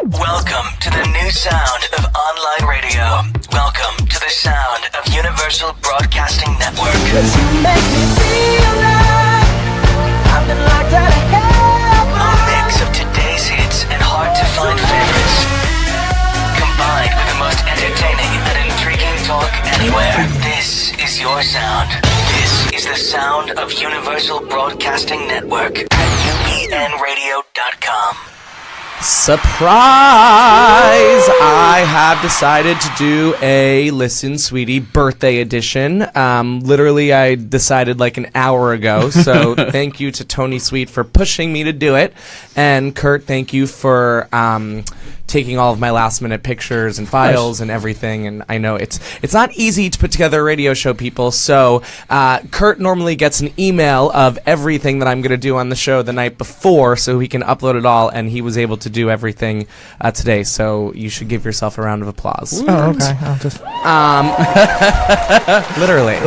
Welcome to the new sound of online radio. Welcome to the sound of Universal Broadcasting Network. 'Cause you make me feel like I've been locked out of hell. A mix of today's hits and hard-to-find favorites, combined with the most entertaining and intriguing talk anywhere. This is your sound. This is the sound of Universal Broadcasting Network at UPNradio.com. Surprise! I have decided to do a Listen Sweetie birthday edition. Literally, I decided like an hour ago. So thank you to Tony Sweet for pushing me to do it. And Kurt, thank you for taking all of my last minute pictures and files and everything. And I know it's not easy to put together a radio show, people. So Kurt normally gets an email of everything that I'm going to do on the show the night before so he can upload it all. And he was able to do everything today. So you should give yourself a round of applause. Oh, okay. I'll just literally a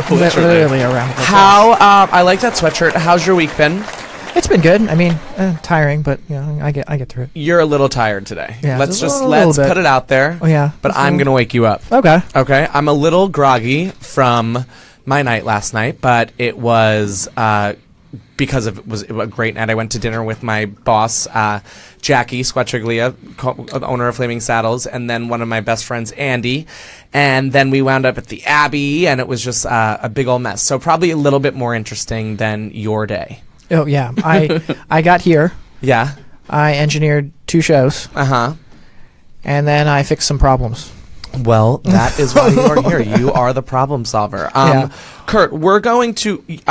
round of applause. How I like that sweatshirt. How's your week been? It's been good. I mean, tiring, but you know, I get through it. You're a little tired today. Yeah, let's a little bit. put it out there. Oh yeah. But I'm gonna wake you up. Okay. Okay. I'm a little groggy from my night last night, but it was because it was a great night. I went to dinner with my boss, Jackie Squatchiglia, owner of Flaming Saddles, and then one of my best friends, Andy. And then we wound up at the Abbey, and it was just a big old mess. So probably a little bit more interesting than your day. Oh yeah. I got here. Yeah. I engineered 2 shows. Uh-huh. And then I fixed some problems. Well, that is why you are here. You are the problem solver. Yeah. Kurt, I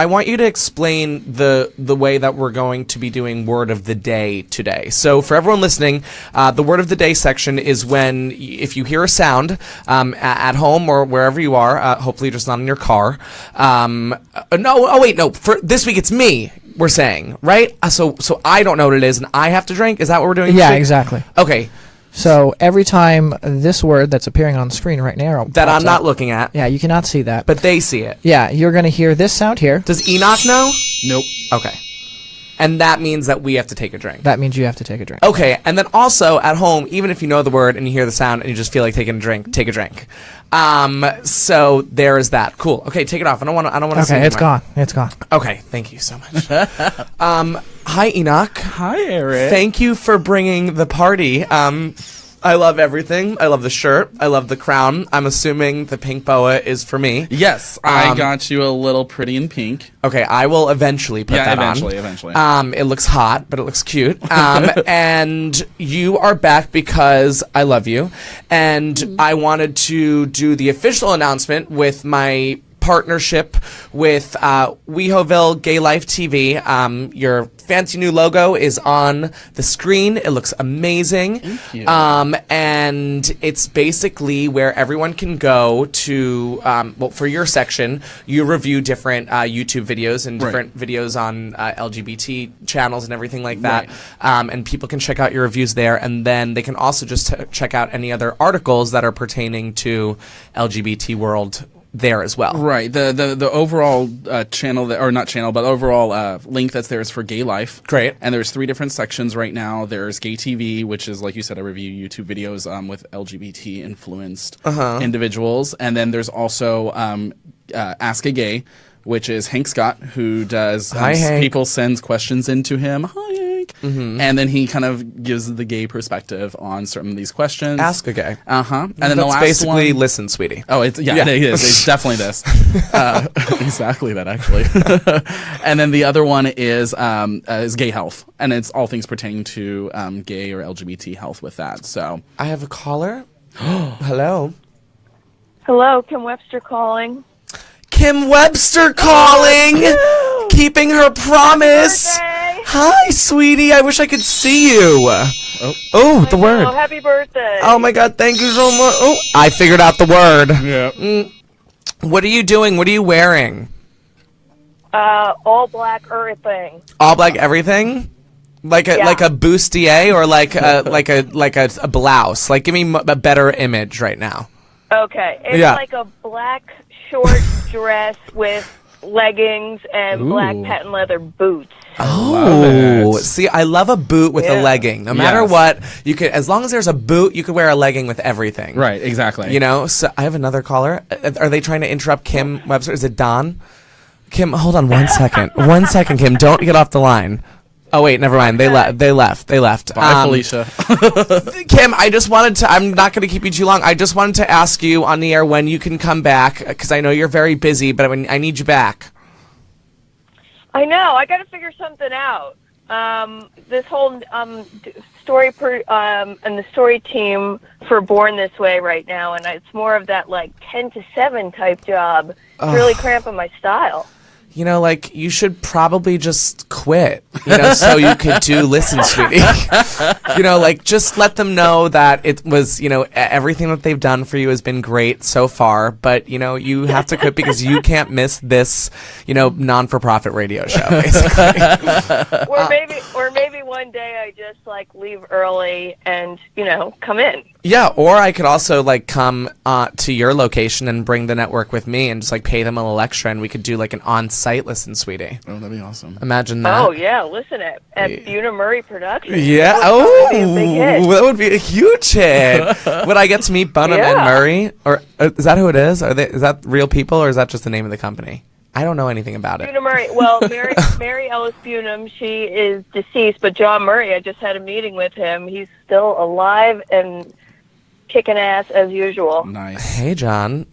want you to explain the way that we're going to be doing Word of the Day today. So for everyone listening, the Word of the Day section is when, if you hear a sound at home or wherever you are, hopefully just not in your car. For this week it's me. We're saying, right? So I don't know what it is, and I have to drink? Is that what we're doing? Yeah, exactly. Okay. So every time this word that's appearing on the screen right now that I'm not looking at. Yeah, you cannot see that. But they see it. Yeah, you're going to hear this sound here. Does Enoch know? Nope. Okay. And that means that we have to take a drink. That means you have to take a drink. Okay, and then also at home, even if you know the word and you hear the sound and you just feel like taking a drink, take a drink. So there is that. Cool. Okay, take it off. I don't want to. Okay, it's gone. It's gone. Okay, thank you so much. Hi Enoch. Hi Eric. Thank you for bringing the party. I love everything. I love the shirt. I love the crown. I'm assuming the pink boa is for me. Yes, I got you a little pretty in pink. Okay, I will eventually put that on. Eventually. It looks hot, but it looks cute. And you are back because I love you. And I wanted to do the official announcement with my partnership with WeHoville Gay Life TV. Your fancy new logo is on the screen. It looks amazing. Thank you. And it's basically where everyone can go to, for your section, you review different YouTube videos and different videos on LGBT channels and everything like that. Right. And people can check out your reviews there. And then they can also just check out any other articles that are pertaining to LGBT world there as well. Right. The overall channel, overall link that's there is for Gay Life. Great. And there's 3 different sections right now. There's Gay TV, which is, like you said, I review YouTube videos with LGBT influenced individuals. And then there's also Ask a Gay, which is Hank Scott, who does people sends questions into him. Hi, Hank. Mm-hmm. And then he kind of gives the gay perspective on certain of these questions. Ask a Gay. And then the last basically one, Listen Sweetie. Oh, it is. It's definitely this. Exactly that, actually. And then the other one is Gay Health, and it's all things pertaining to gay or LGBT health with that. So I have a caller. Hello. Hello, Kim Webster calling. Kim Webster calling, keeping her promise. Hi, sweetie. I wish I could see you. Oh, the word. Happy birthday. Oh my God, thank you so much. Oh, I figured out the word. yeah. What are you doing? What are you wearing? All black everything. All black everything? Like a bustier or like a blouse? Like, give me a better image right now. Okay, it's like a black short dress with leggings and black patent leather boots. Oh, see, I love a boot with a legging. No matter Yes. what, you could, as long as there's a boot, you could wear a legging with everything. Right, exactly. You know, so I have another caller. Are they trying to interrupt Kim Webster? Is it Don? Kim, hold on 1 second. 1 second, Kim. Don't get off the line. Oh wait, never mind. They left. Bye, Felicia. Kim, I just wanted to. I'm not going to keep you too long. I just wanted to ask you on the air when you can come back because I know you're very busy, but I need you back. I know. I got to figure something out. This whole story and the story team for Born This Way right now, and it's more of that like 10 to 7 type job. It's really cramping my style. You know, like, you should probably just quit, you know, so you could do Listen, Sweetie. You know, like, just let them know that it was, you know, everything that they've done for you has been great so far, but, you know, you have to quit because you can't miss this, you know, non-for-profit radio show, basically. Or maybe one day I just, like, leave early and, you know, come in. Yeah, or I could also, like, come to your location and bring the network with me and just, like, pay them a little extra, and we could do, like, an on-site Listen, Sweetie. Oh, that'd be awesome. Imagine that. Oh, yeah, listen at Buna Murray Productions. Yeah, that would be a huge hit. Would I get to meet Bunham and Murray? Or is that who it is? Is that real people, or is that just the name of the company? I don't know anything about it. Buna Murray. Well, Mary Ellis Bunham, she is deceased, but John Murray, I just had a meeting with him. He's still alive and kicking ass as usual. Nice. Hey, John.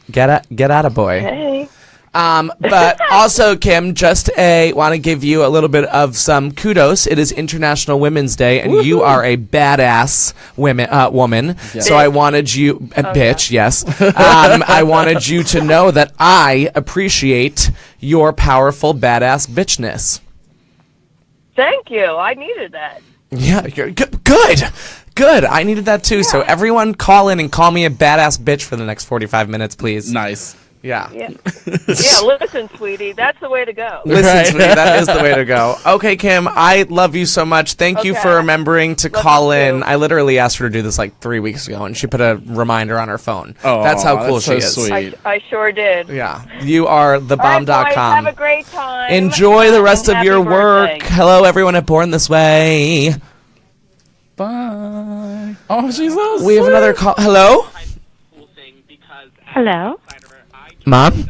Get out of boy. Hey. But also, Kim, just want to give you a little bit of some kudos. It is International Women's Day, and you are a badass woman. Yeah. So I wanted you, bitch, yes. I wanted you to know that I appreciate your powerful badass bitchness. Thank you. I needed that. Yeah, you're good. I needed that too. So everyone, call in and call me a badass bitch for the next 45 minutes, please. Nice. Yeah. Yeah, listen, sweetie, that's the way to go. Listen, sweetie, that is the way to go. Okay, Kim, I love you so much. Thank you for remembering to call in. I literally asked her to do this like 3 weeks ago, and she put a reminder on her phone. Oh, that's how cool she so is. sweet. I sure did. Yeah, you are thebomb.com. All right, boys, have a great time. Enjoy the rest of Happy your work. birthday. Hello, everyone at Born This Way. Bye. Oh, she's so sweet. We have another call. Hello? Hello. Mom?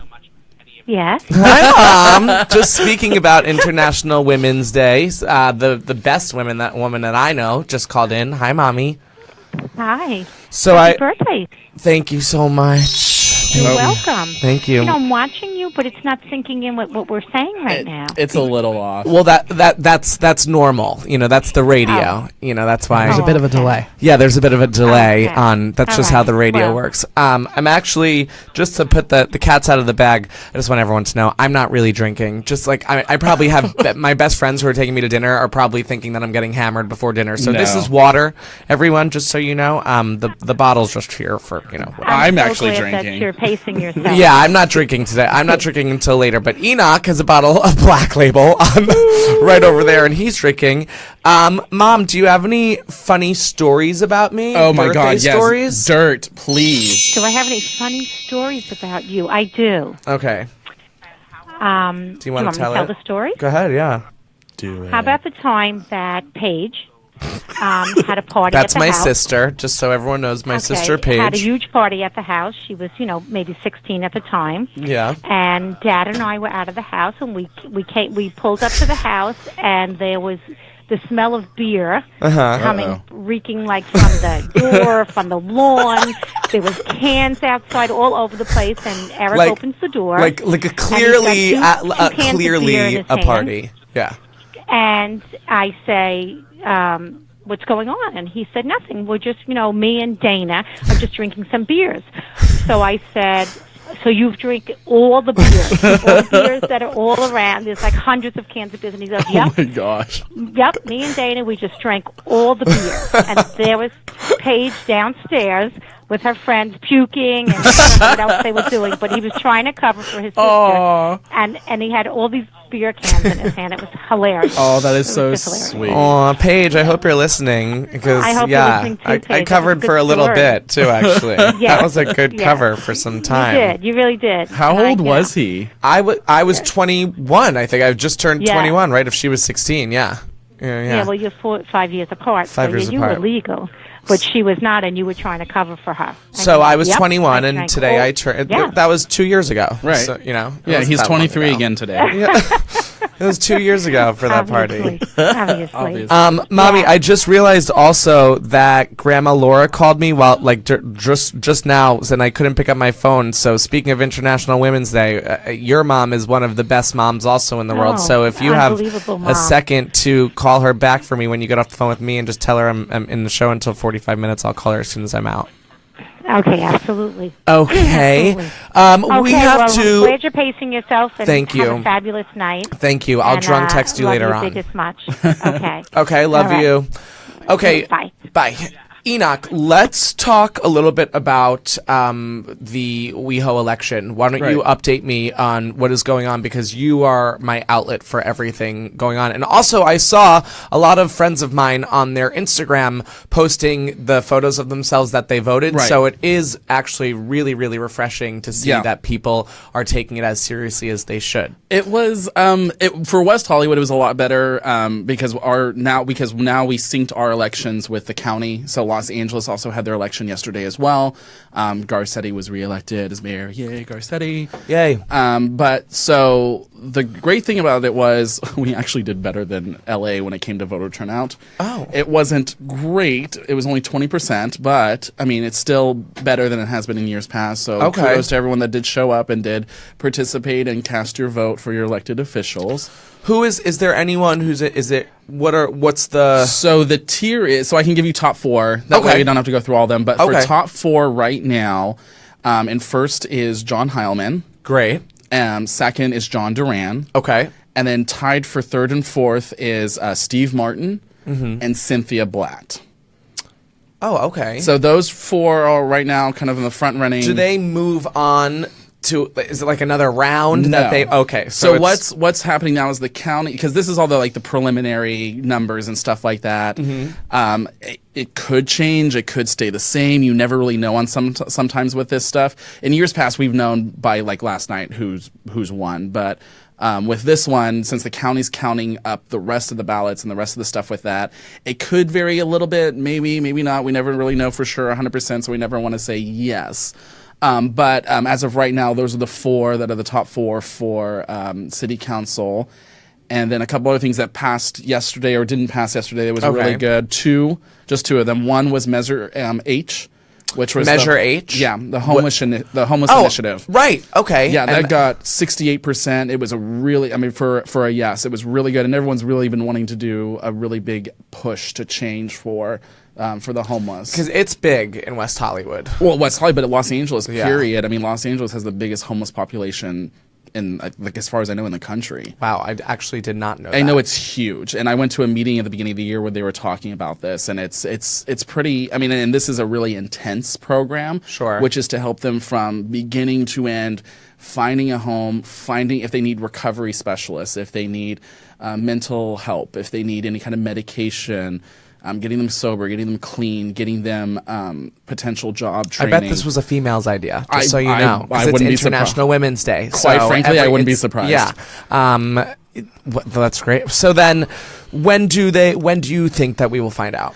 Yes. Hi, Mom. Just speaking about International Women's Day, the best woman that I know just called in. Hi, Mommy. Hi. So Happy birthday. Thank you so much. You're welcome. Thank you. You know, I'm watching you, but it's not sinking in with what we're saying right now. It's a little off. Well, that's normal. You know, that's the radio. Oh. You know, that's why. There's a bit of a delay. Yeah, there's a bit of a delay Okay. on. That's All just how right. the radio Well. works. I'm actually, just to put the cats out of the bag, I just want everyone to know I'm not really drinking. Just like I probably have my best friends who are taking me to dinner are probably thinking that I'm getting hammered before dinner. So this No. is water, everyone. Just so you know, the bottle's just here for I'm so actually glad drinking. That you're pacing yourself. Yeah, I'm not drinking today. I'm not drinking until later. But Enoch has a bottle of Black Label right over there, and he's drinking. Mom, do you have any funny stories about me? Oh my Birthday God! Yes. stories? Dirt, please. Do I have any funny stories about you? I do. Okay. Do you wanna want tell me to tell it? the story? Go ahead. Yeah. Do it. How about the time that Paige had a party That's at the my house? sister. Just so everyone knows, my sister Paige. Had a huge party at the house. She was, maybe 16 at the time. Yeah. And Dad and I were out of the house, and we pulled up to the house, and there was the smell of beer coming, reeking like from the door, from the lawn. There was cans outside all over the place, and Eric Like- opens the door. Like a clearly, two cans of beer in clearly his a hand. party. Yeah. And I say, what's going on? And he said, nothing. We're just, me and Dana are just drinking some beers. So I said, so you've drank all the beers, all the beers that are all around. There's like hundreds of cans of beers. And he goes, yep. Oh my gosh. Yep, me and Dana, we just drank all the beer. And there was Paige downstairs with her friends, puking and what else they were doing. But he was trying to cover for his sister, and he had all these beer cans in his hand. It was hilarious. Oh, that is It so was just hilarious. sweet. Oh, Paige, I hope you're listening because I hope you're listening too, I Paige. covered That was a for a good little story. bit too. Actually, Yes. that was a good Yes. cover for some time. You did. You really did. How And old was he? I was 21. I think I just turned Yeah. 21. Right, if she was 16, yeah. Yeah, well, you're 5 years apart. 5 years you apart. were legal, but she was not, and you were trying to cover for her. So I was Yep, 21, I and drank today all- I turned. Yeah. That was 2 years ago. Right. So, it Yeah, wasn't he's that long 23 ago. again today. It was 2 years ago for that party. Obviously. Mommy, Yeah. I just realized also that Grandma Laura called me while just now, and I couldn't pick up my phone. So speaking of International Women's Day, your mom is one of the best moms also in the world. Oh, So if you have unbelievable a mom. second to call her back for me when you get off the phone with me, and just tell her I'm in the show until 45 minutes, I'll call her as soon as I'm out. Okay, absolutely. Okay. Absolutely. We Okay, have well, I'm to. glad you're pacing yourself. And Thank have you. a fabulous night. Thank you. I'll And, drunk text you love later you on. biggest much. Okay. Okay, love All right. you. Okay, Bye. Bye. Enoch, let's talk a little bit about the WeHo election. Why don't you update me on what is going on, because you are my outlet for everything going on. And also, I saw a lot of friends of mine on their Instagram posting the photos of themselves that they voted. Right. So it is actually really, really refreshing to see Yeah. that people are taking it as seriously as they should. It was for West Hollywood. It was a lot better because now we synced our elections with the county. So Los Angeles also had their election yesterday as well. Garcetti was reelected as mayor. Yay, Garcetti! Yay. But so the great thing about it was we actually did better than LA when it came to voter turnout. Oh. It wasn't great. It was only 20%, but I mean, it's still better than it has been in years past. So Okay. kudos to everyone that did show up and did participate and cast your vote for your elected officials. Who is there anyone what's the So the tier is, so I can give you top four. That Okay. way you don't have to go through all of them. But Okay. for top four right now, and first is John Heilman. great? Second is John Duran. Okay. And then tied for third and fourth is Steve Martin Mm-hmm. and Cynthia Blatt. Oh, okay. So those four are right now kind of in the front running. do they move on to? Is it like another round that No. they? Okay. So it's- what's happening now is the county, because this is all the preliminary numbers and stuff like that. It could change. It could stay the same. You never really know on sometimes with this stuff. In years past, we've known by last night who's won, but. With this one, since the county's counting up the rest of the ballots and the rest of the stuff with that, it could vary a little bit, maybe not. We never really know for sure 100%, so we never want to say yes. But as of right now, those are the four that are the top four for city council. And then a couple other things that passed yesterday or didn't pass yesterday that was Okay. really good. Just two of them. One was Measure H, which was Measure H? Yeah, the homeless initiative. Right. Okay. Yeah, that And- got 68%. It was a really, for a yes, it was really good, and everyone's really been wanting to do a really big push to change for the homeless. because it's big in West Hollywood. Well, West Hollywood, but Los Angeles, Yeah. period. I mean, Los Angeles has the biggest homeless population in, as far as I know, in the country. Wow, I actually did not know. I know it's huge, and I went to a meeting at the beginning of the year where they were talking about this, and it's pretty. I mean, and this is a really intense program, Sure. which is to help them from beginning to end, finding a home, finding if they need recovery specialists, if they need mental help, if they need any kind of medication. Getting them sober, getting them clean, getting them potential job I training. bet this was a female's idea. Just so you I know, 'cause I it's wouldn't be International Women's Day. Quite so frankly, I wouldn't be it's- surprised. Yeah. That's great. So then, when do you think that we will find out?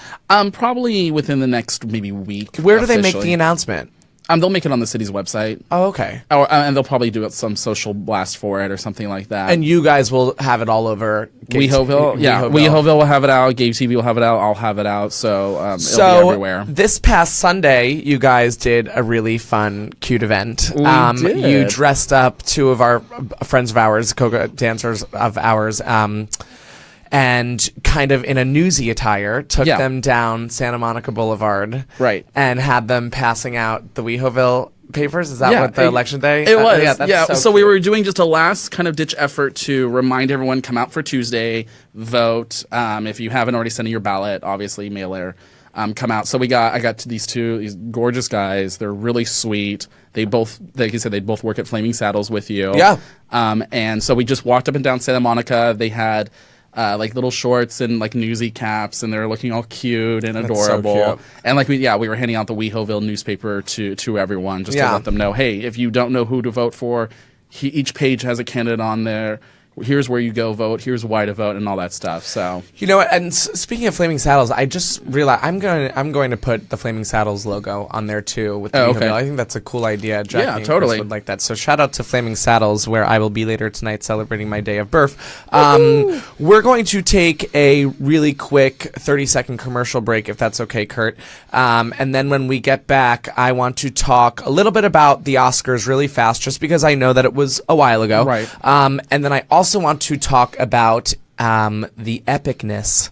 Probably within the next maybe week. Where do they make officially. the announcement? They'll make it on the city's website. Oh, okay. And they'll probably do some social blast for it or something like that. And you guys will have it all over WeHoville, yeah, WeHoville will have it out. Gay TV will have it out. I'll have it out. So it'll be everywhere. This past Sunday, you guys did a really fun, cute event. We did. You dressed up two of our friends of ours, Coca dancers of ours, and kind of in a newsy attire, took Yeah. them down Santa Monica Boulevard, Right. and had them passing out the WeHoville papers. Is that what the election day? It was. Yeah, that's So we cute. were doing just a last kind of ditch effort to remind everyone, come out for Tuesday, vote. If you haven't already sent in your ballot, obviously mailer. come out. So I got to these gorgeous guys. They're really sweet. They both, like you said, they both work at Flaming Saddles with you. Yeah. And so we just walked up and down Santa Monica. They had like little shorts and like newsy caps, and they're looking all cute and adorable. So cute. And like we were handing out the WeHoville newspaper to everyone just to let them know, hey, if you don't know who to vote for, each page has a candidate on there. Here's where you go vote. Here's why to vote, and all that stuff. So you know what? And speaking of Flaming Saddles, I just realized I'm going to put the Flaming Saddles logo on there too with the okay. I think that's a cool idea. Jackie Yeah, and totally. Chris would like that. So shout out to Flaming Saddles, where I will be later tonight celebrating my day of birth. We're going to take a really quick 30-second commercial break, if that's okay, Kurt. And then when we get back, I want to talk a little bit about the Oscars really fast, just because I know that it was a while ago. Right. And then I also want to talk about the epicness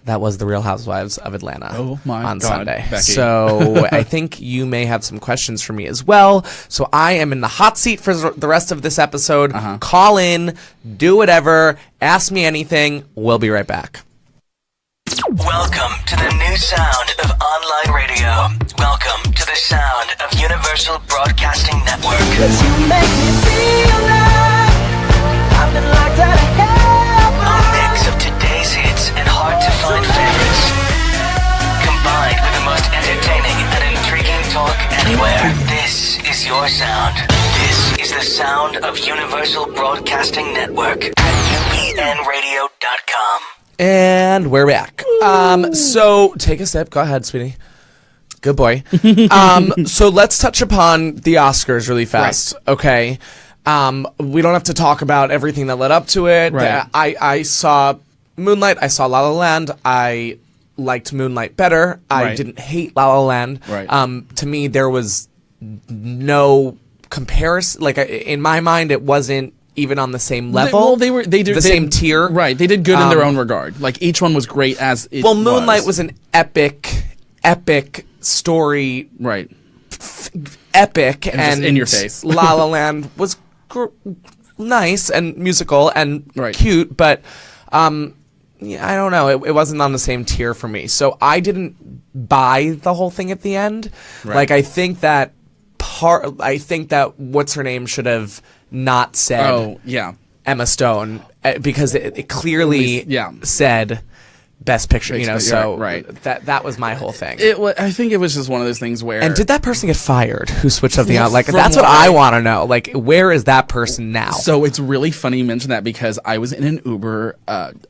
that was the Real Housewives of Atlanta on God, Sunday. Becky. So I think you may have some questions for me as well. So I am in the hot seat for the rest of this episode. Call in, do whatever, ask me anything. We'll be right back. Welcome to the new sound of online radio. Welcome to the sound of Universal Broadcasting Network. 'Cause you make me feel like I've been locked out of heaven. A mix of today's hits and hard-to-find favorites, combined with the most entertaining and intriguing talk anywhere. This is your sound. This is the sound of Universal Broadcasting Network at upnradio.com. And we're back. So take a sip. Go ahead, sweetie. Good boy. So let's touch upon the Oscars really fast. Right. Okay. We don't have to talk about everything that led up to it. Right. I saw Moonlight. I saw La La Land. I liked Moonlight better. I didn't hate La La Land. Right. To me, there was no comparison. Like, in my mind, it wasn't even on the same level. They did the same tier. Right. They did good in their own regard. Like, each one was great as it was. Moonlight was an epic story. Right. Epic and in your face. La La Land was nice and musical and cute, but I don't know. It wasn't on the same tier for me. So I didn't buy the whole thing at the end. Right. Like, I think that what's her name should have not said. Oh, yeah. Emma Stone, because it clearly said Best Picture, so that was my whole thing. I think it was just one of those things where... And did that person get fired who switched something out? Like, that's what I want to know. Like, where is that person now? So it's really funny you mention that, because I was in an Uber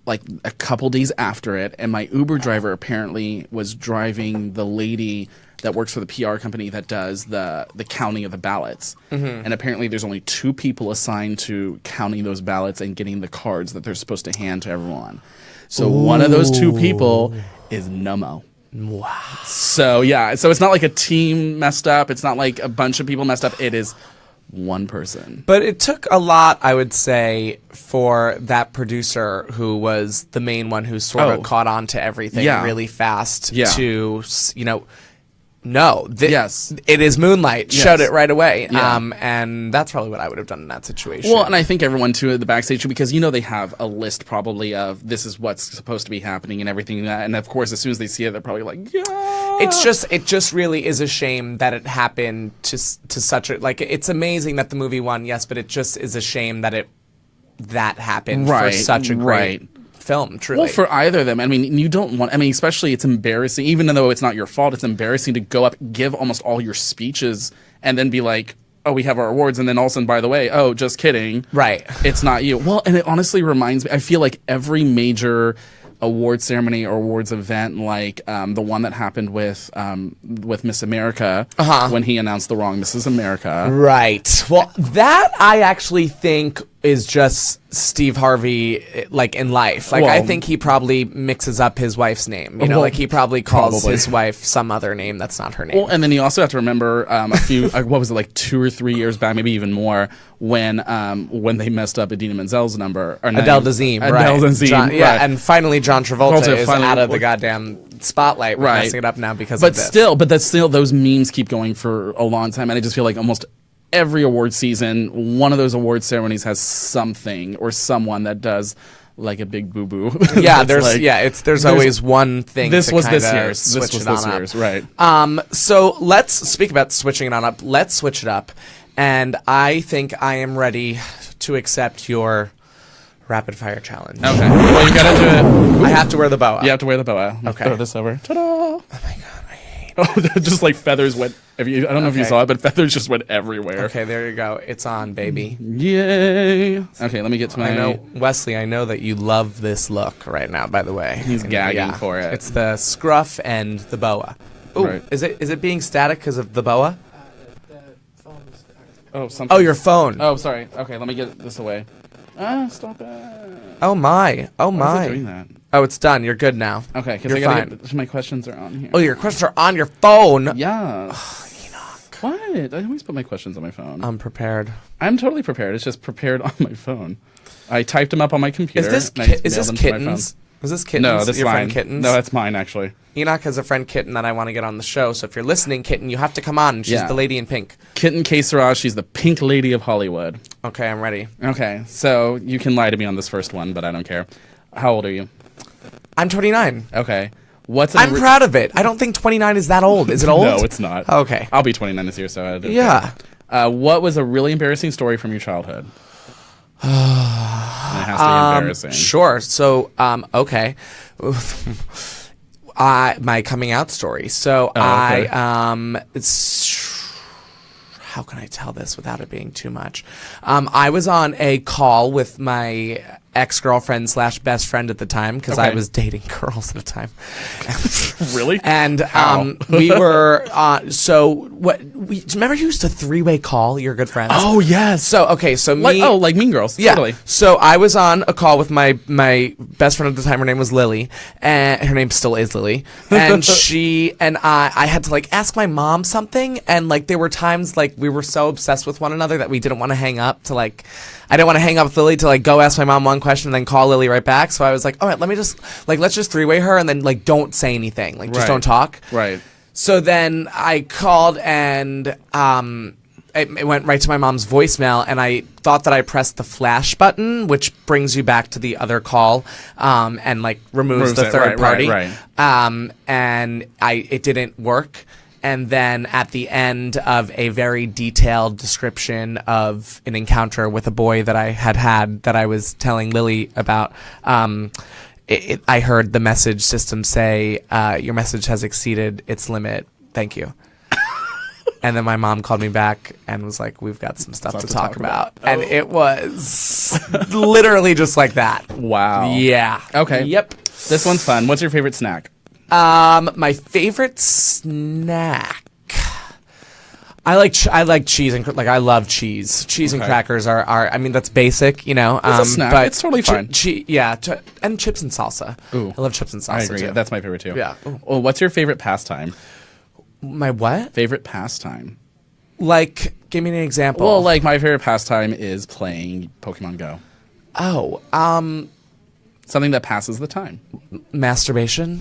like a couple days after it, and my Uber driver apparently was driving the lady that works for the PR company that does the counting of the ballots. And apparently there's only 2 people assigned to counting those ballots and getting the cards that they're supposed to hand to everyone. So one of those 2 people is Nomo. Wow. So so it's not like a team messed up. It's not like a bunch of people messed up. It is one person. But it took a lot, I would say, for that producer, who was the main one who sort of caught on to everything really fast, to, no, yes, it is Moonlight. Yes. Showed it right away. Yeah. And that's probably what I would have done in that situation. Well, and I think everyone too at the backstage, because they have a list probably of this is what's supposed to be happening and everything. And of course, as soon as they see it, they're probably like, yeah. It just really is a shame that it happened to such a, like, it's amazing that the movie won, yes, but it just is a shame that that happened for such a great film, truly. Well, for either of them. I mean, you don't want... I mean, especially it's embarrassing. Even though it's not your fault, it's embarrassing to go up, give almost all your speeches, and then be like, oh, we have our awards, and then all of a sudden, by the way, oh, just kidding. Right. It's not you. Well, and it honestly reminds me... I feel like every major award ceremony or awards event, like the one that happened with Miss America, when he announced the wrong Mrs. America. Right. Well, that I actually think is just Steve Harvey, like, in life. Like, I think he probably mixes up his wife's name. Like, he probably calls his wife some other name that's not her name. Well, and then you also have to remember a few, what was it, like 2 or 3 years back, maybe even more, when they messed up Idina Menzel's number. Or Adele Dazeem, right. Adele Dazeem, yeah, and finally John Travolta is out of the like, goddamn spotlight. We're messing it up now because of this. But that's still, those memes keep going for a long time, and I just feel like almost every award season, one of those award ceremonies has something or someone that does like a big boo boo. Yeah, there's always one thing. This to was this kinda year's. switch This was it on this up. year's. Right. So let's speak about switching it on up. Let's switch it up, and I think I am ready to accept your rapid fire challenge. Okay. Well, you gotta do it. I have to wear the boa. You have to wear the boa. Okay. Throw this over. Ta-da! Oh my god, I hate. Oh, just like feathers went. I don't know if you Okay. saw it, but feathers just went everywhere. Okay, there you go. It's on, baby. Yay! Okay, let me get to my. I know, Wesley. I know that you love this look right now. By the way, He's gagging for it. It's the scruff and the boa. Ooh, Right. is it being static because of the boa? Oh, something. Oh, your phone. Oh, sorry. Okay, let me get this away. Stop it. Oh my. Oh Why my. is it doing that? Oh, it's done. You're good now. Okay, because You're I gotta fine. get my questions are on here. Oh, your questions are on your phone. Yeah. What? I always put my questions on my phone. I'm prepared. I'm totally prepared. It's just prepared on my phone. I typed them up on my computer. Is this and I just is mailed this them to my phone. kittens? Is this kittens? No, that's your mine. friend Kittens? No, that's mine actually. Enoch has a friend Kitten that I want to get on the show. So if you're listening, Kitten, you have to come on. She's Yeah. the lady in pink. Kitten K. Siraj, she's the pink lady of Hollywood. Okay, I'm ready. Okay, so you can lie to me on this first one, but I don't care. How old are you? I'm 29. Okay. What's I'm proud of it. I don't think 29 is that old. Is it old? No, it's not. Okay. I'll be 29 this year, so I don't Yeah. care. What was a really embarrassing story from your childhood? And it has to be embarrassing. Sure. So, okay. My coming out story. So okay. how can I tell this without it being too much? I was on a call with my ex-girlfriend / best friend at the time because I Okay. was dating girls at the time. Really? And How? we were remember you used to three-way call your good friends? Oh, yes. So me Like Mean Girls. yeah. Totally. So I was on a call with my best friend at the time. Her name was Lily, and her name still is Lily. And she and I had to like ask my mom something, and like there were times like we were so obsessed with one another that we didn't want to hang up to like. I didn't want to hang up with Lily to like go ask my mom one question and then call Lily right back. So I was like, all right, let's just three-way her and then like don't say anything, like just Right. don't talk. Right. So then I called and it went right to my mom's voicemail, and I thought that I pressed the flash button, which brings you back to the other call, and like removes the it. third Right, party. right. And it didn't work. And then at the end of a very detailed description of an encounter with a boy that I had that I was telling Lily about, I heard the message system say, your message has exceeded its limit. Thank you. And then my mom called me back and was like, we've got some stuff to talk about. And it was literally just like that. Wow. Yeah. Okay. Yep. This one's fun. What's your favorite snack? My favorite snack. I like cheese and I love cheese. Cheese and Okay. crackers are I mean that's basic, you know. It's a snack. But It's totally fine. And chips and salsa. Ooh. I love chips and salsa I agree. too. That's my favorite too. Yeah. Ooh. Well, what's your favorite pastime? My what? Favorite pastime? Like, give me an example. Well, like my favorite pastime is playing Pokemon Go. oh, Something that passes the time. masturbation.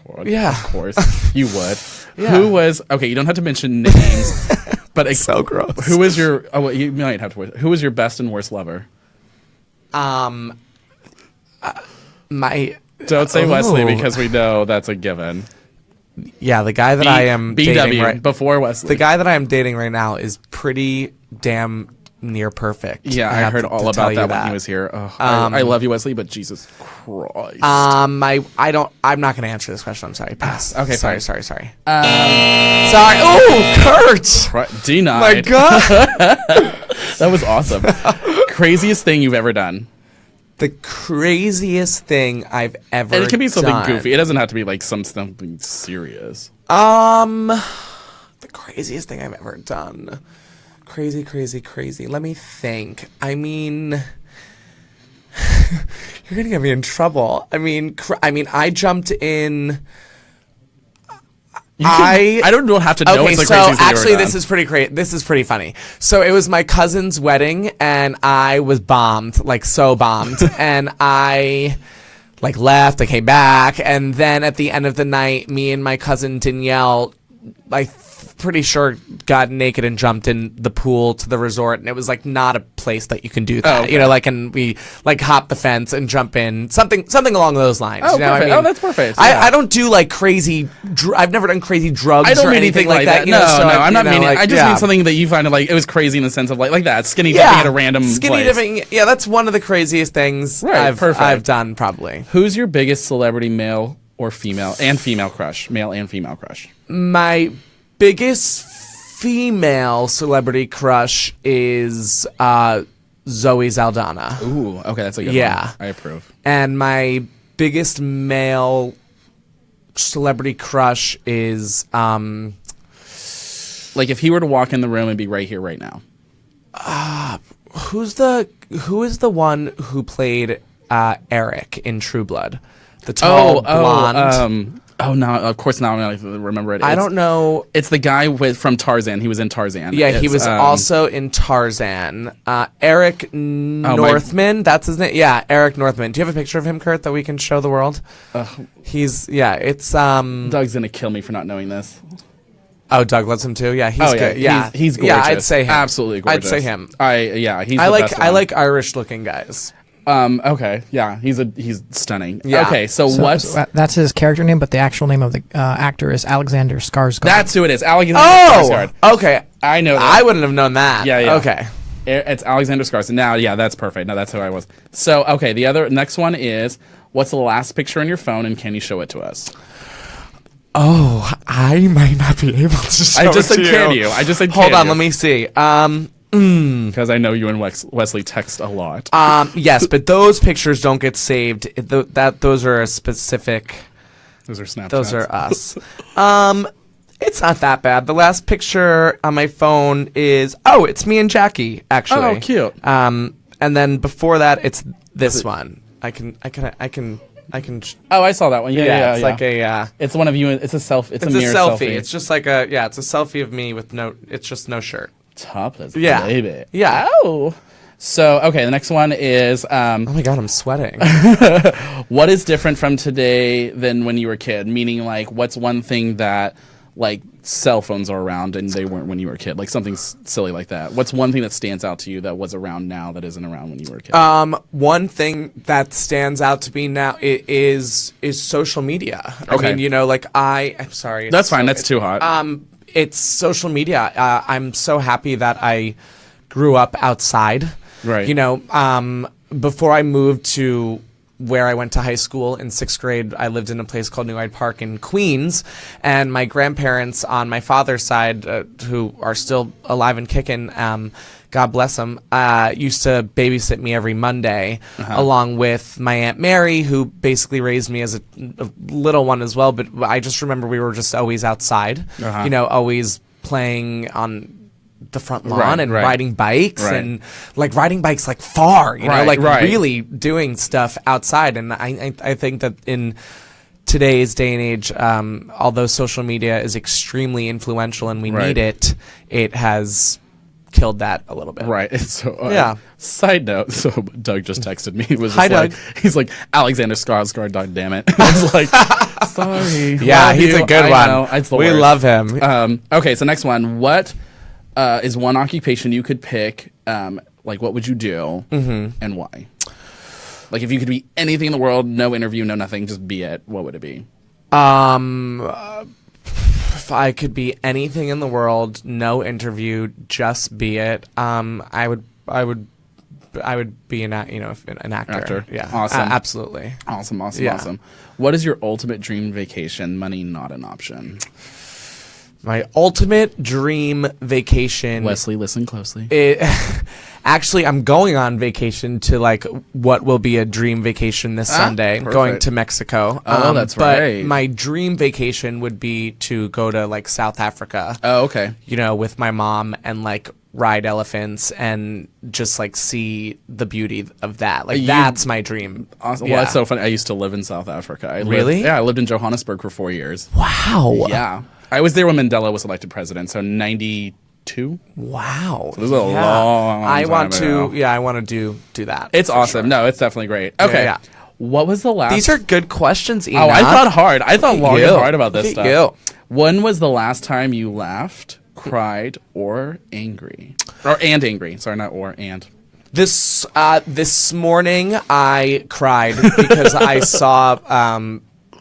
God, Yeah. Of course. You would. Yeah. Who was, okay, you don't have to mention names, but So gross. who was your, oh, well, you might have to, who was your best and worst lover? My Don't say Wesley Ooh. because we know that's a given. yeah, the guy that I am dating BW, right before Wesley. the guy that I am dating right now is pretty damn near perfect. Yeah, I have heard to all tell about you that when he was here. Oh, I love you, Wesley, but Jesus Christ. I'm not going to answer this question. I'm sorry. Pass. Okay, Sorry. fine. Sorry. Oh, Kurt. Denied. My God. That was awesome. Craziest thing you've ever done. The craziest thing I've ever And it can be something done. goofy. It doesn't have to be like something serious. The craziest thing I've ever done. Crazy. Let me think. I mean, you're gonna get me in trouble. I mean, I jumped in. I don't have to know Okay, it's the so craziest thing you've actually, ever this done. is pretty great. This is pretty funny. So it was my cousin's wedding, and I was bombed, like so bombed, and I like left. I came back, and then at the end of the night, me and my cousin Danielle, like pretty sure got naked and jumped in the pool to the resort, and it was like not a place that you can do that. okay. You know, like, and we like hop the fence and jump in, something along those lines. Oh, you know what I perfect. mean? Oh, that's perfect. I don't do like crazy. I've never done crazy drugs. I don't or mean anything like that. You No, know, so I'm not meaning. like, I just mean something that you find like it was crazy in the sense of like that skinny dipping at a random skinny place. dipping. Yeah, that's one of the craziest things Perfect. I've done probably. Who's your biggest celebrity, male or female, and female crush? Male and female crush. My biggest female celebrity crush is Zoe Saldana. Ooh, okay, that's a good Yeah. one. I approve. And my biggest male celebrity crush is Like if he were to walk in the room and be right here, right now. who is the one who played Eric in True Blood? The tall blonde. No, of course not. I don't remember it. I don't know. It's the guy from Tarzan. He was in Tarzan. Yeah, he It's, was also in Tarzan. Eric Northman, that's his name. Yeah, Eric Northman. Do you have a picture of him, Kurt, that we can show the world? It's Doug's gonna kill me for not knowing this. Oh, Doug loves him too. Yeah, he's good. Yeah, he's gorgeous. Yeah, I'd say him. Absolutely gorgeous. I'd say him. He's I the best one. like Irish looking guys. Okay, yeah, he's stunning. Yeah. Okay, so what's That's his character name, but the actual name of the actor is Alexander Skarsgård. that's who it is. Alexander Oh, Skarsgård. okay. I know that. I wouldn't have known that. Yeah. Okay. It's Alexander Skarsgård. Now, yeah, that's perfect. No, that's who I was. So, okay, the next one is what's the last picture on your phone, and can you show it to us? Oh, I might not be able to show I just it said to can you. you? I just said Hold can on, you? let me see. Because I know you and Wesley text a lot. Yes, but those pictures don't get saved. Those are a specific. Those are Snapchats. Those are us. It's not that bad. The last picture on my phone is it's me and Jackie actually. Oh, cute. And then before that, it's this one. I can. Oh, I saw that one. Yeah. It's like a. It's one of you. It's a selfie. It's a It's mirror a selfie. selfie. It's just like a. Yeah, it's a selfie of me with no. It's just no shirt. Topless. Yeah. Baby. Yeah. Oh. So okay, the next one is Oh my god, I'm sweating. what is different from today than when you were a kid? Meaning, like, what's one thing that, like, cell phones are around and they weren't when you were a kid? Like something silly like that. What's one thing that stands out to you that was around now that isn't around when you were a kid? One thing that stands out to me now is social media. Okay. I mean, like I'm sorry. That's fine. That's too hot. It's social media. I'm so happy that I grew up outside. Right. Before I moved to where I went to high school in 6th grade, I lived in a place called New Hyde Park in Queens, and my grandparents on my father's side, who are still alive and kicking, God bless them, used to babysit me every Monday, along with my Aunt Mary, who basically raised me as a little one as well. But I just remember we were just always outside, always playing on the front lawn and riding bikes and like riding bikes like far, really doing stuff outside. And I think that in today's day and age, although social media is extremely influential and we need it, it has killed that a little bit. Right. So, yeah. Side note. So Doug just texted me. He was just Hi, Doug. He's like, Alexander Skarsgård, Doug, damn it. I was like, sorry. Yeah, Love he's you. a good I one. know. It's the We worst. love him. Okay, so next one. What is one occupation you could pick? Like, what would you do and why? Like, if you could be anything in the world, no interview, no nothing, just be it, what would it be? If I could be anything in the world, no interview, just be it. I would be an actor. Yeah, Awesome. absolutely. Awesome. What is your ultimate dream vacation? Money not an option. My ultimate dream vacation. Wesley, listen closely. Actually, I'm going on vacation to like what will be a dream vacation this Sunday. Perfect. Going to Mexico. Oh, that's but right. My dream vacation would be to go to like South Africa. Oh, okay. With my mom and like ride elephants and just like see the beauty of that. Like that's my dream. Awesome. Yeah. Well, that's so funny. I used to live in South Africa. Really? I lived in Johannesburg for 4 years. Wow. Yeah. I was there when Mandela was elected president, so 92. Wow. This is a long I want time to. ago. Yeah, I want to do that. It's for awesome. sure. No, it's definitely great. Okay. Yeah. What was the last... These are good questions, Enoch. Oh, I thought hard. I thought long and hard about this Look stuff. at you. When was the last time you laughed, cried, or angry? And angry. Sorry, not or, and. This morning I cried because I saw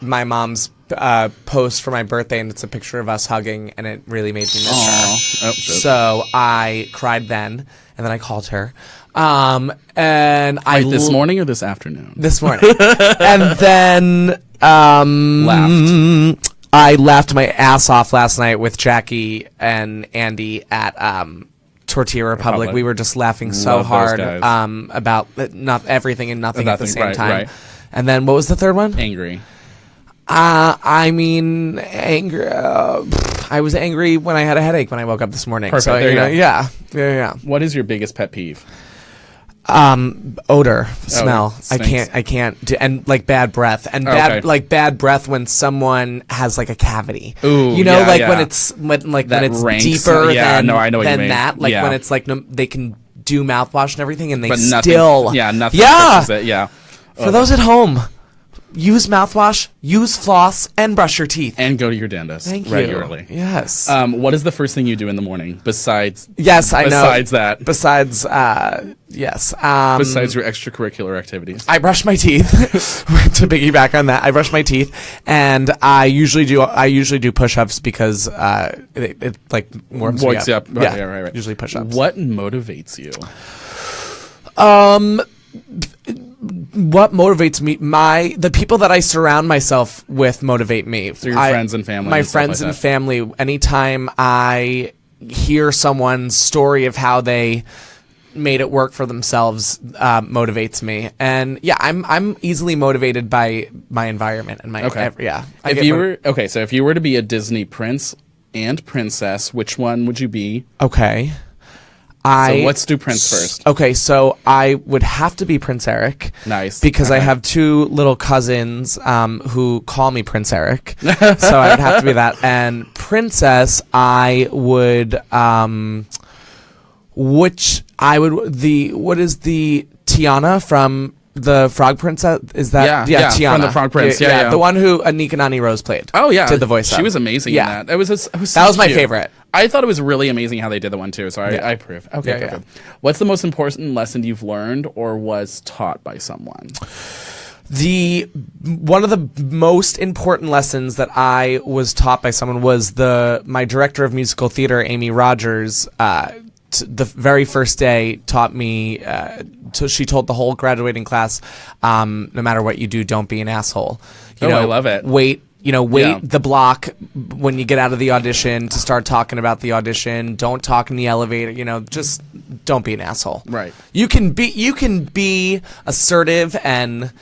my mom's post for my birthday, and it's a picture of us hugging, and it really made me miss her. Oh, shit. So I cried then, and then I called her. And Wait, this morning or this afternoon? This morning. And then Laughed. I laughed my ass off last night with Jackie and Andy at Tortilla Republic. We were just laughing so Love those hard guys. about everything and nothing at the same right, time. right. And then what was the third one? Angry. I mean, anger. I was angry when I had a headache when I woke up this morning. Perfect. So, There you go. yeah. What is your biggest pet peeve? Odor, smell. Stinks. I can't do, and like bad breath and bad breath when someone has like a cavity. Ooh, you know, yeah, like yeah. when it's when it's rank deeper smell. Yeah, than, no, I know what you than mean. that. Like Yeah. when it's like they can do mouthwash and everything, and they But nothing. still Nothing. Yeah. Fixes it. Yeah. For those at home, use mouthwash, use floss, and brush your teeth. And go to your dentist Thank you. regularly. Yes. What is the first thing you do in the morning besides? Yes, I know. Besides that. Besides, yes. Besides your extracurricular activities. I brush my teeth. To piggyback on that, I brush my teeth, and I usually do push-ups because it like warms me up. Right, yeah, right. Usually push-ups. What motivates you? What motivates me? The people that I surround myself with motivate me. So your friends and family. My and stuff friends like and that. family. Anytime I hear someone's story of how they made it work for themselves, motivates me. And yeah, I'm easily motivated by my environment and my Okay. So if you were to be a Disney prince and princess, which one would you be? okay. So let's do Prince first. Okay, so I would have to be Prince Eric. Nice. Because I Okay. have two little cousins who call me Prince Eric. So I would have to be that. And Princess, I would what is the Tiana from the Frog Princess? Is that Yeah, Tiana from the Frog Prince. Yeah. the one who Anika Nani Rose played. Oh yeah, did the voice. She of. was amazing Yeah. in that. That was That was my favorite. I thought it was really amazing how they did the one too. So I approve. Okay, Yeah, perfect. What's the most important lesson you've learned or was taught by someone? One of the most important lessons that I was taught by someone was my director of musical theater, Amy Rogers. The very first day taught me. She told the whole graduating class, no matter what you do, don't be an asshole. I love it. Wait Yeah. the block when you get out of the audition to start talking about the audition. Don't talk in the elevator. Just don't be an asshole. Right. You can be assertive and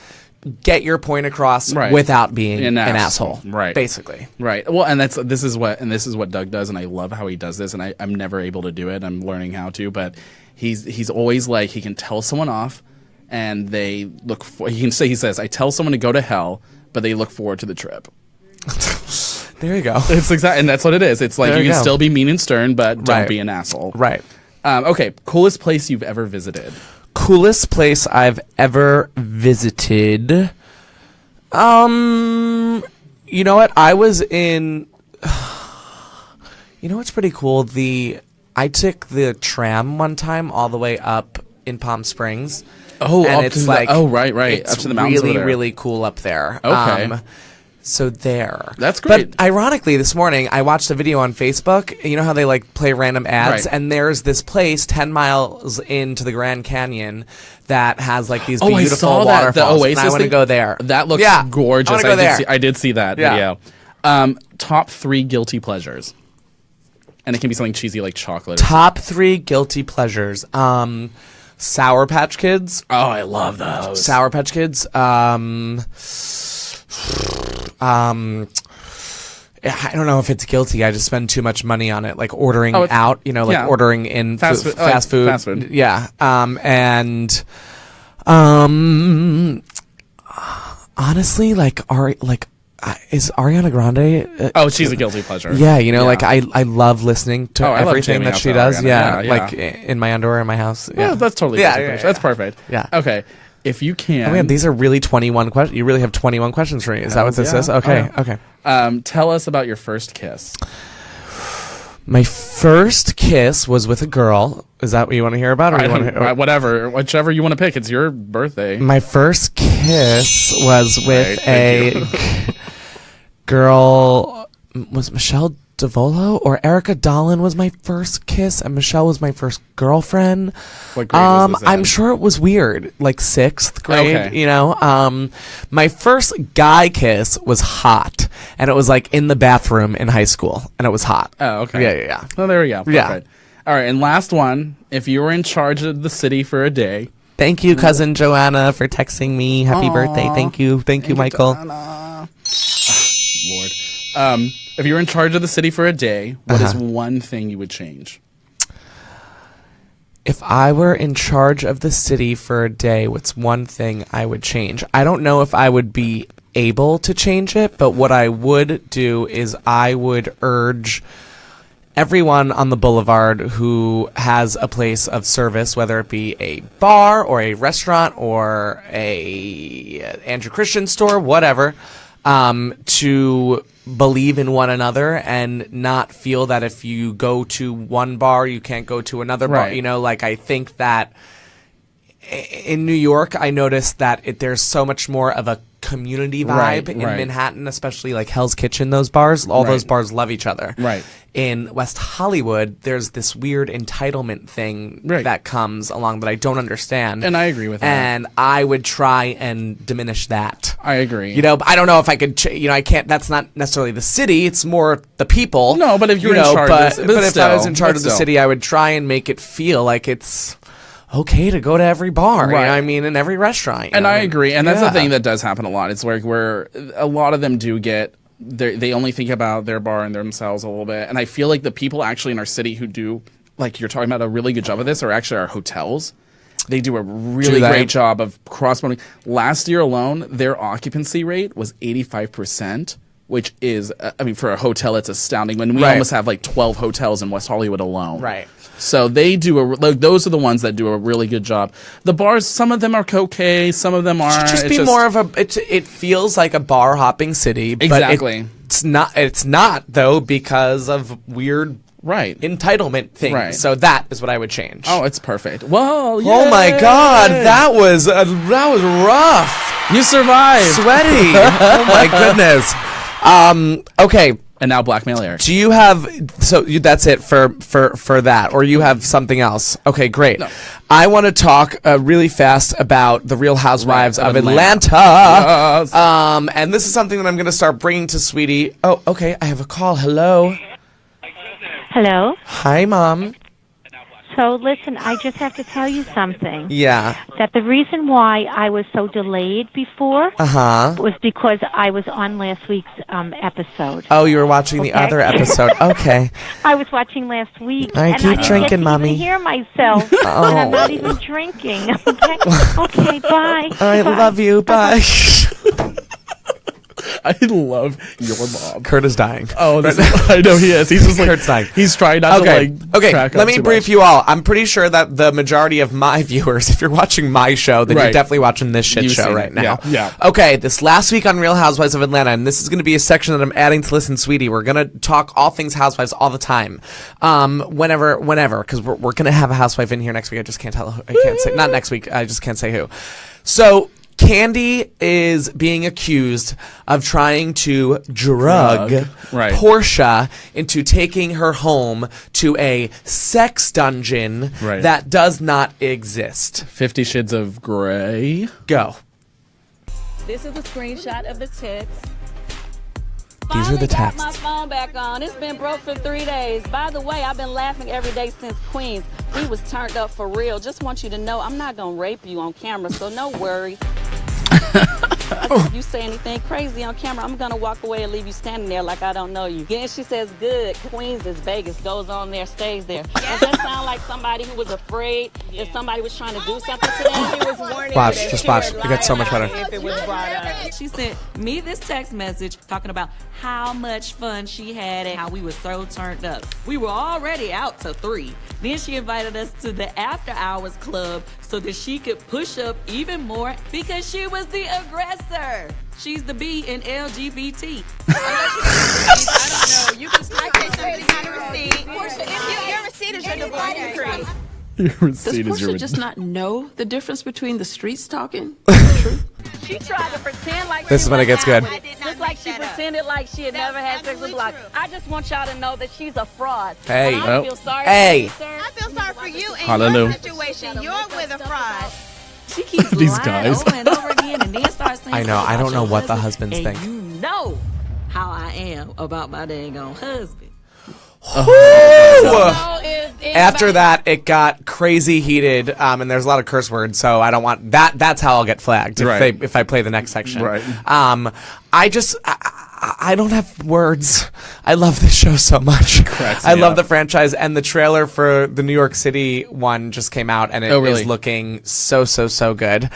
get your point across without being an asshole. Right. Basically. Right. Well, and this is what Doug does, and I love how he does this, and I'm never able to do it. I'm learning how to, but he's always like, he can tell someone off, and they look for. He says, I tell someone to go to hell, but they look forward to the trip. There you go. It's exactly, and that's what it is. It's like There you you can go. still be mean and stern, but don't Right. be an asshole. Right. Okay. Coolest place you've ever visited? Coolest place I've ever visited. You know what? I was in. You know what's pretty cool? I took the tram one time all the way up in Palm Springs. Oh, and up it's to the- like right. It's Up to the mountains really, over there. really cool up there. Okay. So there. That's great. But ironically, this morning I watched a video on Facebook. You know how they like play random ads, Right. and there's this place 10 miles into the Grand Canyon that has like these I beautiful saw that. The waterfalls. Oasis and I want to thing? go there. That looks Yeah, gorgeous. I want to go there. I did see that Yeah. video. Top 3 guilty pleasures. And it can be something cheesy like chocolate. Top 3 guilty pleasures. Sour Patch Kids. Oh, I love those. Sour Patch Kids. I don't know if it's guilty. I just spend too much money on it, like ordering out. Ordering in Fast food. fast food. Yeah. Honestly, is Ariana Grande? She's a guilty pleasure. Yeah, I love listening to I love everything jamming that out she to does. Ariana. Yeah, Yeah. like in my underwear in my house. Yeah, That's totally Yeah, guilty yeah, pleasure. yeah. That's perfect. Yeah. Okay. if you can. Oh man, these are really 21 questions. You really have 21 questions for me. Is that what this is? Okay, okay. Tell us about your first kiss. My first kiss was with a girl. Is that what you want to hear about? Or you want to, whatever, whichever you want to pick. It's your birthday. My first kiss was with a girl. Was Michelle DeVolo or Erica Dolan was my first kiss, and Michelle was my first girlfriend. What grade was this in? I'm sure it was weird, like 6th grade. Okay. You know, my first guy kiss was hot, and it was like in the bathroom in high school, and it was hot. Oh, okay. Yeah. Well, there we go. Perfect. Yeah. All right, and last one. If you were in charge of the city for a day. Thank you, cousin Joanna, for texting me. Happy birthday. Thank you, Michael. Lord. If you were in charge of the city for a day, what is one thing you would change? If I were in charge of the city for a day, what's one thing I would change? I don't know if I would be able to change it, but what I would do is I would urge everyone on the boulevard who has a place of service, whether it be a bar or a restaurant or a Andrew Christian store, whatever, to believe in one another and not feel that if you go to one bar, you can't go to another bar. Right. You know, like I think that in New York, I noticed that there's so much more of a community vibe in Manhattan, especially like Hell's Kitchen, those bars. All those bars love each other. Right. In West Hollywood, there's this weird entitlement thing that comes along that I don't understand. And I agree with that. And I would try and diminish that. I agree. You know, I don't know if I could, I can't, that's not necessarily the city, it's more the people. No, but if you're in charge but if still, I was in charge of the city, I would try and make it feel like it's okay to go to every bar. Right. You know, I mean, in every restaurant. And I agree. And that's the thing that does happen a lot. It's where a lot of them do get, they only think about their bar and themselves a little bit. And I feel like the people actually in our city who do, like you're talking about, a really good job of this are actually our hotels. They do a really great job of cross-promoting. Last year alone, their occupancy rate was 85%, which is, I mean, for a hotel, it's astounding. When we almost have like 12 hotels in West Hollywood alone. Right. So they do those are the ones that do a really good job. The bars, some of them are okay, some of them aren't. It should just be more of a. It feels like a bar hopping city. Exactly. But it's not. It's not though because of weird entitlement things. Right. So that is what I would change. Oh, it's perfect. Well, oh my God, that was rough. You survived. Sweaty. Oh my goodness. Okay. And now blackmail Eric. Do you have that's it for that, or you have something else? Okay, great. No. I want to talk really fast about the Real Housewives of Atlanta. Yes. And this is something that I'm going to start bringing to Sweetie. Oh, okay. I have a call. Hello. Hello. Hi, Mom. So listen, I just have to tell you something. Yeah. That the reason why I was so delayed before was because I was on last week's episode. Oh, you were watching the other episode. Okay. I was watching last week. I keep and drinking, I Mommy. can't even hear myself. And I'm not even drinking. Okay, bye. All right, love you. Bye. I love your mom. Kurt is dying. Oh, I know he is. He's just like Kurt's dying. He's trying not to like. Okay, track let up me too brief much. you all. I'm pretty sure that the majority of my viewers, if you're watching my show, then you're definitely watching this shit You've show seen right it. now. Yeah. Okay, this last week on Real Housewives of Atlanta, and this is going to be a section that I'm adding to Listen Sweetie. We're going to talk all things housewives all the time. Whenever, because we're going to have a housewife in here next week. I just can't tell. I can't say. Not next week. I just can't say who. So Candy is being accused of trying to drug Portia into taking her home to a sex dungeon that does not exist. 50 Shades of Grey. Go. This is a screenshot of the text. These are the Got texts. my phone back on. It's been broke for 3 days. By the way, I've been laughing every day since Queens. We was turned up for real. Just want you to know I'm not gonna rape you on camera, so no worries. I said, if you say anything crazy on camera, I'm going to walk away and leave you standing there like I don't know you. Then she says, good. Queens is Vegas. Goes on there, stays there. Does that sound like somebody who was afraid that somebody was trying to do something to them? She was warning Watch, you that just she watch. would It gets so lie much better. about it if it was brought up. She sent me this text message talking about how much fun she had and how we were so turned up. We were already out to 3. Then she invited us to the after hours club so that she could push up even more because she was the aggressor. She's the B in LGBT. I don't know. You can I can't say it's not a receipt. Portia, if your receipt is your divorce decree. Receipt Does is your Portia just not know the difference between the streets talking? She tried to pretend like This she is when it gets good. Just like she pretended like she had never had sex with Block. I just want y'all to know that she's a fraud. Hey. And I feel sorry Hey. for you, sir. I feel sorry for you in Hallelujah. your situation. You're with a fraud. She keeps These lying guys. over and over again and then starts saying I know. something I don't about know your what the husband, husbands and think. you know how I am about my dang on husband. After that, it got crazy heated, and there's a lot of curse words, so I don't want that. That's how I'll get flagged if I play the next section. Right. I don't have words. I love this show so much. Cracks I me love up. the franchise, and the trailer for the New York City one just came out, and it really? is looking so good.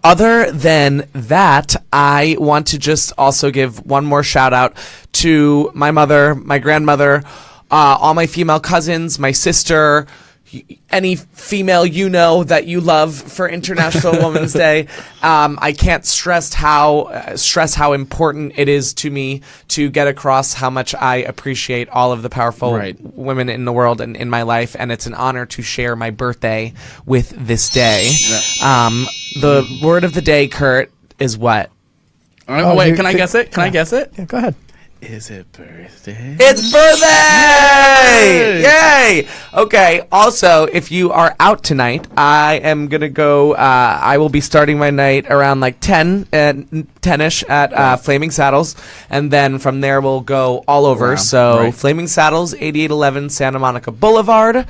Other than that, I want to just also give one more shout out to my mother, my grandmother, all my female cousins, my sister, any female you know that you love for International Women's Day. I can't stress how important it is to me to get across how much I appreciate all of the powerful women in the world and in my life, and it's an honor to share my birthday with this day. The word of the day, Kurt, is what? Wait, can I guess it? Can I guess it? Yeah, go ahead. Is it birthday? It's birthday! Yay! Okay, also, if you are out tonight, I am going to go, I will be starting my night around like 10-ish at Flaming Saddles, and then from there we'll go all over. Flaming Saddles, 8811 Santa Monica Boulevard,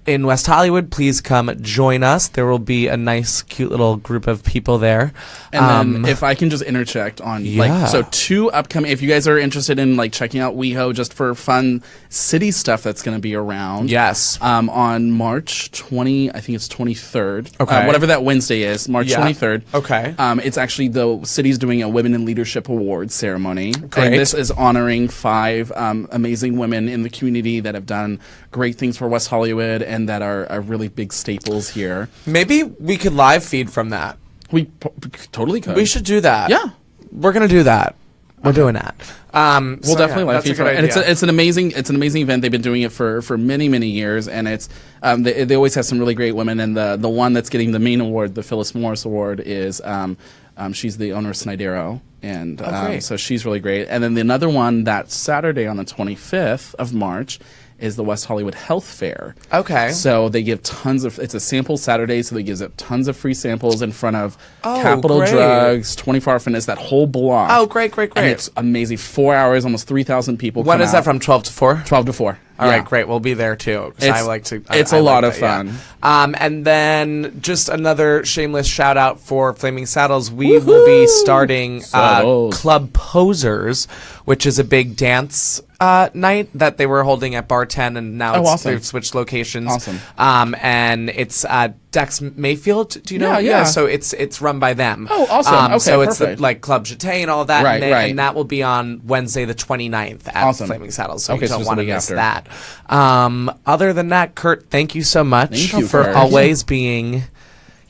in West Hollywood. Please come join us. There will be a nice, cute little group of people there. And then if I can just interject on, so 2 upcoming, if you guys are interested in like checking out WeHo just for fun city stuff that's going to be around. Yes. On March 20, I think it's 23rd. Okay. Whatever that Wednesday is, March 23rd. Okay. It's actually the city's doing a Women in Leadership Awards ceremony. Great. And this is honoring 5 amazing women in the community that have done great things for West Hollywood and that are really big staples here. Maybe we could live feed from that. We totally could. We should do that. Yeah. We're going to do that. We're doing that. We'll definitely live feed from it. And idea. it's an amazing event. They've been doing it for many years, and it's they always have some really great women. And the one that's getting the main award, the Phyllis Morris Award, is she's the owner of Snidero, and so she's really great. And then another one that Saturday on the 25th of March is the West Hollywood Health Fair. Okay. So they give it's a sample Saturday, so they give tons of free samples in front of Capital Drugs, 24 Hour Fitness, that whole block. Oh, great. And it's amazing. 4 hours, almost 3,000 people When come is out. that from, 12 to 4? 12 to 4. All right, great. We'll be there too. 'Cause I like to. It's I a like lot of that, fun. Yeah. And then just another shameless shout out for Flaming Saddles. We will be starting Club Posers, which is a big dance night that they were holding at Bar 10, and now they've switched locations. Awesome. And it's Dex Mayfield. Do you know? Yeah. So it's run by them. Oh, awesome. Okay, so it's perfect. like Club Jeté and all that. Right, and that will be on Wednesday the 29th at Flaming Saddles. So you don't want to miss that. Other than that, Kurt, thank you so much for Kurt. always being,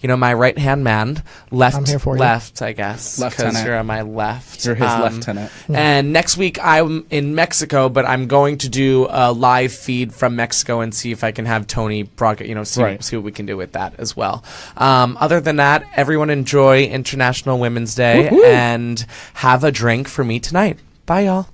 my right-hand man. I'm here for you. Left, I guess. Because Lieutenant. you're on my left. You're his lieutenant. And next week I'm in Mexico, but I'm going to do a live feed from Mexico and see if I can have Tony broadcast, see what we can do with that as well. Other than that, everyone enjoy International Women's Day and have a drink for me tonight. Bye, y'all.